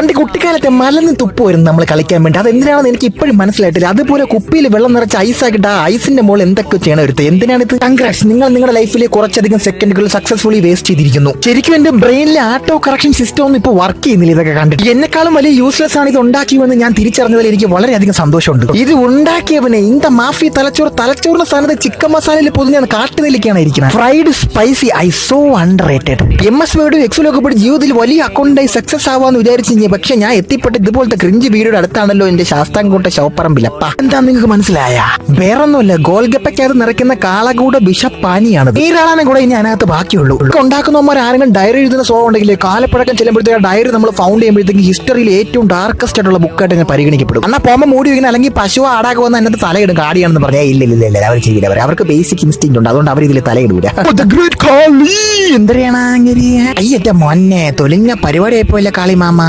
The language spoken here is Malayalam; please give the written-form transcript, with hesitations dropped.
പണ്ട് കുട്ടിക്കാലത്തെ മലന്ന് തുപ്പ് വരും നമ്മൾ കളിക്കാൻ വേണ്ടി. അതെന്തിനാണെന്ന് എനിക്ക് ഇപ്പോഴും മനസ്സിലായിട്ടില്ല. അതുപോലെ കുപ്പിയിൽ വെള്ളം നിറച്ച് ഐസാക്കിട്ട് ആ ഐസിന്റെ മുകളിൽ എന്തൊക്കെ ചെയ്യണം ഒരുത്ത്. എന്തിനാണിത്? കൺഗ്രാറ്റ്സ്, നിങ്ങൾ നിങ്ങളുടെ ലൈഫിൽ കുറച്ചധികം സെക്കൻഡുകൾ സക്സസ്ഫുള്ളി വേസ്റ്റ് ചെയ്തിരിക്കുന്നു. ശരിക്കും എന്റെ ബ്രെയിനിലെ ആട്ടോ കറക്ഷൻ സിസ്റ്റം ഒന്നും ഇപ്പോൾ വർക്ക് ചെയ്യുന്നില്ല. ഇതൊക്കെ കണ്ടിട്ട് എന്നെക്കാളും വലിയ യൂസ്ലെസ് ആണ് ഇത് ഉണ്ടാക്കിയതെന്ന് ഞാൻ തിരിച്ചറിഞ്ഞതിൽ എനിക്ക് വളരെയധികം സന്തോഷമുണ്ട്. ഇത് ഉണ്ടാക്കിയവനെ ഇന്ത മാഫി തലച്ചോറിന്റെ സ്ഥാനത്ത് ചിക്കൻ മസാലയിൽ പൊതിഞ്ഞാണ് കാട്ടുനെല്ലിക്കാണ് ഇരിക്കുന്നത്. Fried spicy I so under rated. MS വേർഡും എക്സലൊക്കെ പഠിച്ച് ജീവിതത്തിൽ വലിയ അക്കൗണ്ടായി സക്സസ് ആവാന്ന് വിചാരിച്ചു. പക്ഷെ ഞാൻ എത്തിപ്പെട്ട ഇതുപോലത്തെ ക്രിഞ്ച് വീഡിയോയുടെ അടുത്താണല്ലോ എന്റെ ശാസ്താംകോട്ട ശവപ്പറമ്പിലപ്പ. എന്താ നിങ്ങൾക്ക് മനസ്സിലായ? വേറൊന്നുമില്ല, ഗോൾഗപ്പയ്ക്കകത്ത് നിറയ്ക്കുന്ന കാളകൂട വിഷപ്പാനിയാണ്. നീരാളാനെ കൂടെ ഇനി അതിനകത്ത് ബാക്കിയുള്ളൂ. ഉണ്ടാക്കുന്നവന്മാർ ആരെങ്കിലും ഡയറി എഴുതുന്ന സ്വഭാവം ഉണ്ടെങ്കിൽ കാലപ്പഴക്കം ചെല്ലുമ്പോഴത്തേക്ക് ഡയറി നമ്മൾ ഫൗണ്ട് ചെയ്യുമ്പോഴത്തേക്ക് ഹിസ്റ്ററിയിൽ ഏറ്റവും ഡാർക്കസ്റ്റ് ആയിട്ടുള്ള ബുക്കായിട്ട് ഇങ്ങനെ പരിഗണിക്കപ്പെടും. എന്നാൽ പോകുമ്പോൾ മൂടി വയ്ക്കുന്ന അല്ലെങ്കിൽ പശു ആടാക്ക് വന്ന് അതിനകത്ത് തലയിടും കാടിയാണെന്ന് പറഞ്ഞാൽ ഇല്ല അവർ ചെയ്യില്ല. അവർക്ക് ബേസിക് ഇൻസ്റ്റിങ് ഉണ്ട്, അതുകൊണ്ട് അവർ ഇതിൽ തലയിടൂല. എന്തറിയാണ് അയ്യറ്റ മോനെ തൊലിഞ്ഞ പരിപാടി ആയിപ്പോയില്ല കാളി മാമ.